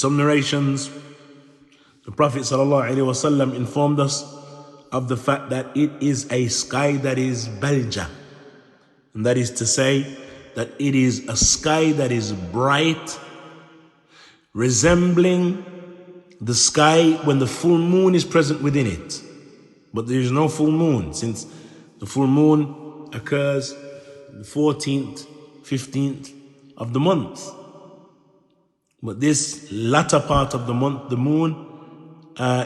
some narrations, the Prophet sallallahu alayhi wa sallam informed us of the fact that it is a sky that is balja. And that is to say that it is a sky that is bright, resembling the sky when the full moon is present within it. But there is no full moon, since the full moon occurs the 14th, 15th of the month. But this latter part of the month, the moon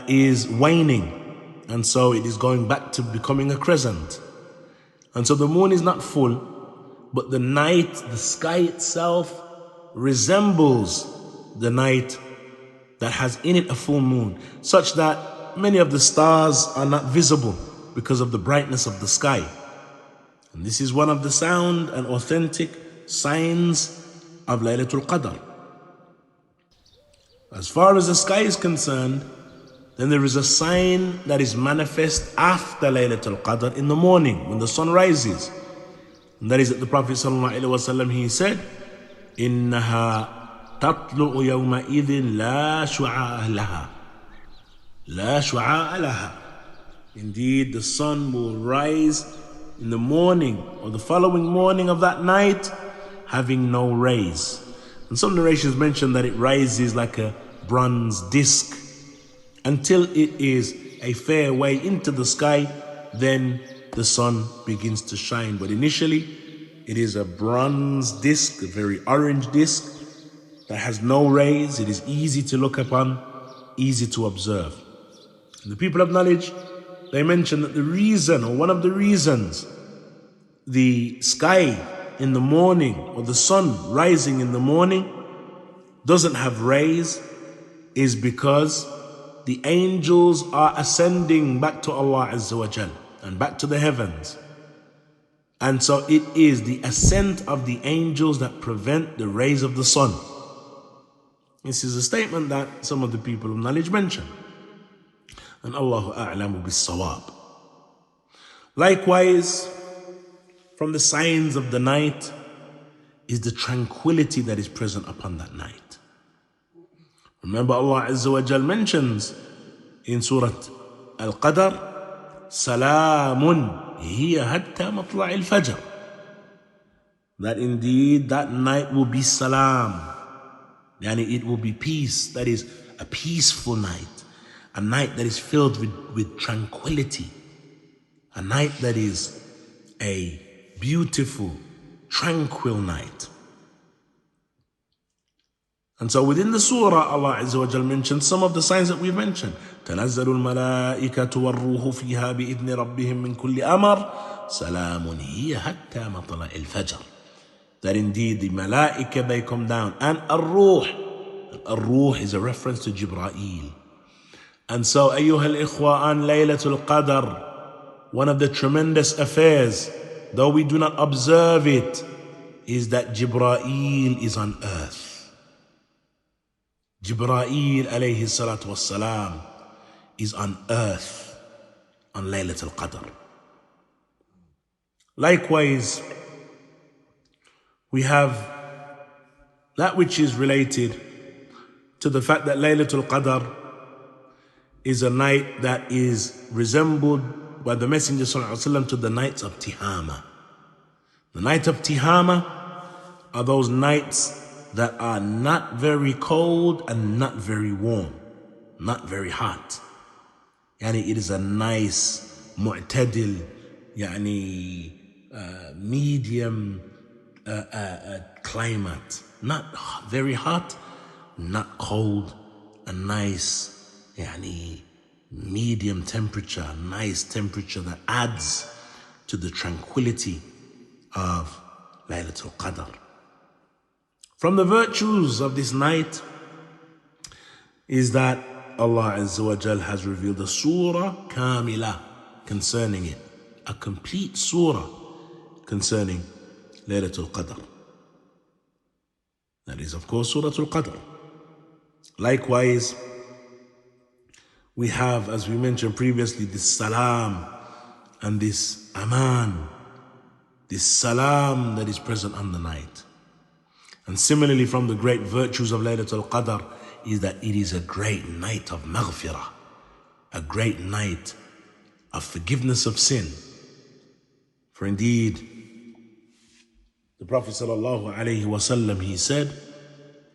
is waning, and so it is going back to becoming a crescent. And so the moon is not full, but the night, the sky itself resembles the night that has in it a full moon, such that many of the stars are not visible because of the brightness of the sky. And this is one of the sound and authentic signs of Laylatul Qadr. As far as the sky is concerned, then there is a sign that is manifest after Laylatul Qadr in the morning when the sun rises. And that is that the Prophet sallallahu alaihi wasallam, he said, إِنَّهَا تَطْلُعُ يَوْمَئِذٍ لَا شُعَاءَ لَهَا لَا شُعَاءَ لَهَا. Indeed, the sun will rise in the morning or the following morning of that night having no rays. And some narrations mention that it rises like a bronze disc until it is a fair way into the sky, then the sun begins to shine. But initially, it is a bronze disc, a very orange disc that has no rays. It is easy to look upon, easy to observe. And the people of knowledge, they mention that the reason, or one of the reasons, the sky in the morning or the sun rising in the morning doesn't have rays is because the angels are ascending back to Allah Azza wa Jal and back to the heavens. And so it is the ascent of the angels that prevent the rays of the sun. This is a statement that some of the people of knowledge mention. And Allahu a'lamu bis-sawab. Likewise, from the signs of the night is the tranquility that is present upon that night. Remember, Allah Azza wa Jal mentions in Surah Al-Qadr, Salamun hiya hatta matla' al-fajr. That indeed that night will be salam. Yani it will be peace. That is a peaceful night. A night that is filled with tranquility. A night that is a beautiful, tranquil night. And so within the surah, Allah Azza wa Jal mentioned some of the signs that we've mentioned. تَنَزَّلُ الْمَلَائِكَةُ وَالرُّوحُ فِيهَا بِإِذْنِ رَبِّهِمْ مِنْ كُلِّ أَمَرٍ سَلَامٌ هِيَ حَتَّى مَطْلَعِ الْفَجْرِ. That indeed the malaika, they come down. And ar-ruh is a reference to Jibreel. And so, أيها الإخوة, on Laylatul Qadr, one of the tremendous affairs, though we do not observe it, is that Jibreel is on earth. Jibreel alayhi salatu wa-sallam is on earth on Laylatul Qadr. Likewise, we have that which is related to the fact that Laylatul Qadr is a night that is resembled by the Messenger sallallahu alaihi wasallam to the nights of Tihama. The night of Tihama are those nights that are not very cold and not very warm, not very hot. Yani it is a nice, mu'tadil, yani medium climate. Not very hot, not cold, a nice, yani medium temperature, nice temperature that adds to the tranquility of Laylatul Qadr. From the virtues of this night is that Allah Azza wa Jal has revealed a surah kamila concerning it, a complete surah concerning Laylatul Qadr. That is, of course, Suratul Qadr. Likewise, we have, as we mentioned previously, this salam and this aman, this salam that is present on the night. And similarly, from the great virtues of Laylatul Qadr is that it is a great night of maghfirah, a great night of forgiveness of sin. For indeed, the Prophet sallallahu alayhi wa sallam, he said,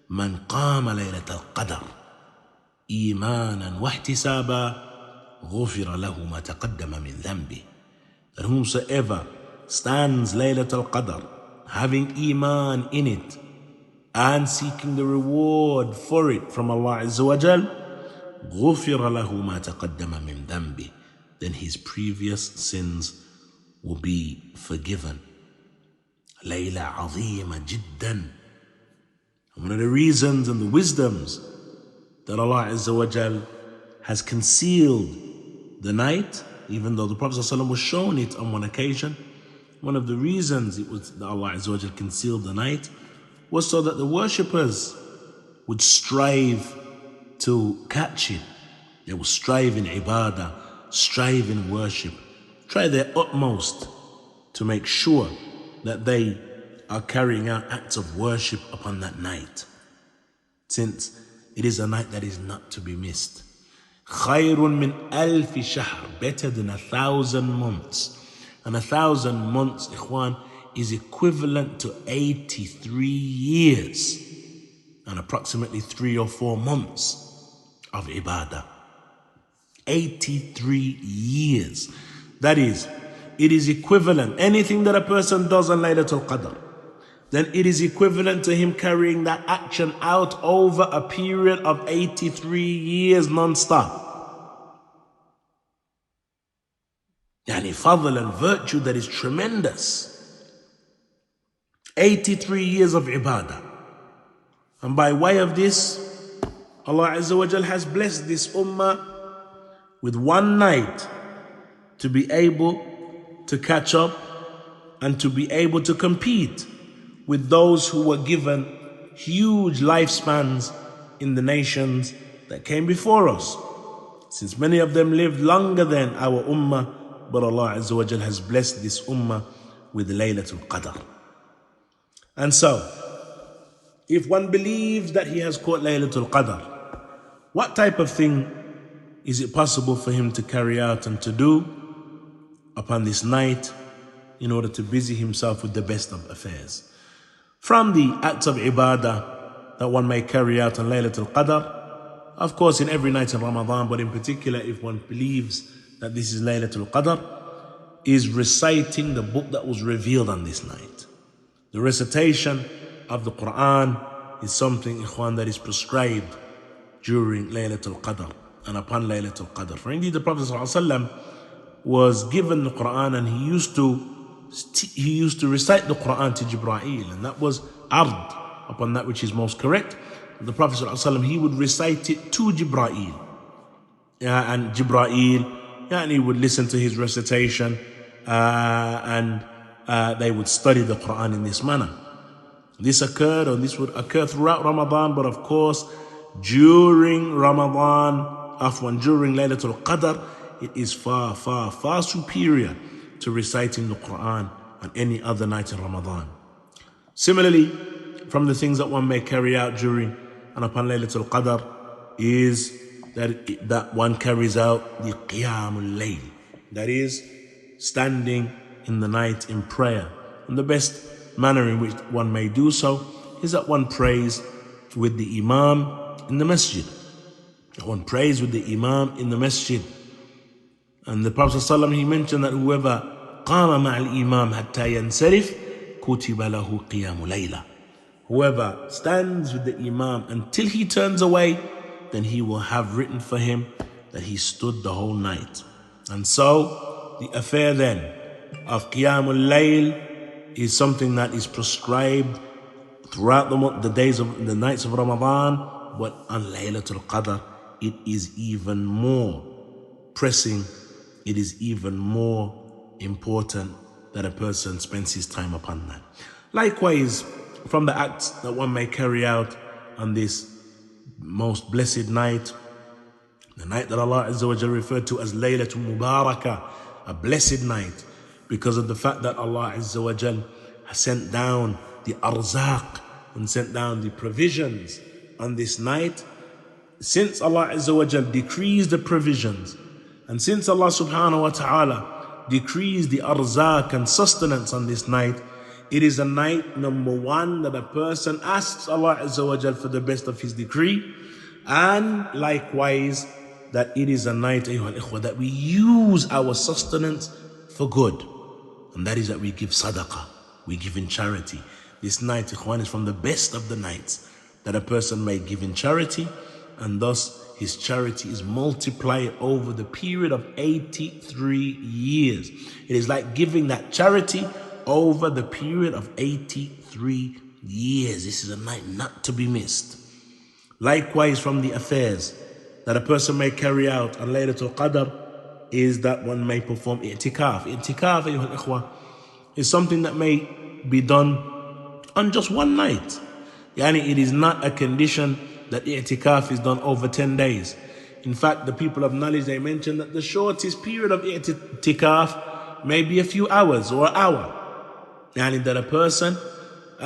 "Man qama Laylatul Qadr imanan wa ihtisaba ghufira lahu ma taqaddama min dhanbi." That whomsoever stands Laylatul Qadr, having iman in it and seeking the reward for it from Allah Azza wa Jal, ghufira lahu ma taqaddama min dhanbi, then his previous sins will be forgiven. Layla azima jiddan. One of the reasons and the wisdoms that Allah Azza wa Jal has concealed the night, even though the Prophet ﷺ was shown it on one occasion, one of the reasons it was that Allah Azza wa Jal concealed the night was so that the worshippers would strive to catch it. They will strive in ibadah, strive in worship, try their utmost to make sure that they are carrying out acts of worship upon that night, since it is a night that is not to be missed. Khayrun min alfi shahr, better than 1,000 months. And 1,000 months, ikhwan, is equivalent to 83 years and approximately 3 or 4 months of ibadah. 83 years. That is, it is equivalent. Anything that a person does on Laylatul Qadr, then it is equivalent to him carrying that action out over a period of 83 years non-stop. Yani fadl and virtue that is tremendous. 83 years of ibadah. And by way of this, Allah Azza wa Jal has blessed this ummah with one night to be able to catch up and to be able to compete with those who were given huge lifespans in the nations that came before us, since many of them lived longer than our ummah. But Allah Azza wa Jal has blessed this ummah with Laylatul Qadr. And so, if one believes that he has caught Laylatul Qadr, what type of thing is it possible for him to carry out and to do upon this night in order to busy himself with the best of affairs? From the acts of ibadah that one may carry out on Laylatul Qadr, of course in every night of Ramadan, but in particular if one believes that this is Laylatul Qadr, is reciting the book that was revealed on this night. The recitation of the Quran is something, ikhwan, that is prescribed during Laylatul Qadr and upon Laylatul Qadr. For indeed the Prophet ﷺ was given the Quran, and he used to recite the Quran to Jibreel, and that was ard, upon that which is most correct. The Prophet ﷺ, he would recite it to Jibreel, and Jibreel, and he would listen to his recitation, and they would study the Quran in this manner. This occurred, or this would occur throughout Ramadan, but of course during Ramadan, during Laylatul Qadr, it is far, far, far superior to reciting the Quran on any other night in Ramadan. Similarly, from the things that one may carry out during and upon Laylatul Qadr is that one carries out the Qiyamul Layl, that is, standing in the night in prayer. And the best manner in which one may do so is that one prays with the Imam in the masjid. One prays with the Imam in the masjid. And the Prophet ﷺ, he mentioned that whoever قام مع الإمام حتى ينصرف كتب له قيام ليلة. Whoever stands with the Imam until he turns away, then he will have written for him that he stood the whole night. And so the affair then of Qiyamul Layl is something that is prescribed throughout the nights of Ramadan, but on Laylatul Qadr it is even more pressing, it is even more important that a person spends his time upon that. Likewise, from the acts that one may carry out on this most blessed night, the night that Allah Azza wa Jalla referred to as Laylatul Mubarakah, a blessed night, because of the fact that Allah Azza wa Jalla has sent down the arzaq and sent down the provisions on this night, since Allah Azza wa Jal decrees the provisions, and since Allah subhanahu wa ta'ala decrees the arzak and sustenance on this night, it is a night, number one, that a person asks Allah Azza wa Jal for the best of His decree, and likewise that it is a night, ayyuhal ikhwa, that we use our sustenance for good, and that is that we give sadaqah, we give in charity. This night, ikhwan, is from the best of the nights that a person may give in charity, and thus his charity is multiplied over the period of 83 years. It is like giving that charity over the period of 83 years. This is a night not to be missed. Likewise, from the affairs that a person may carry out on Laylatul Qadr is that one may perform i'tikaf. I'tikaf, ayyuhal ikhwa, is something that may be done on just one night. Yani, it is not a condition that i'tikaf is done over 10 days. In fact, the people of knowledge, they mention that the shortest period of i'tikaf may be a few hours or an hour. Yani, that a person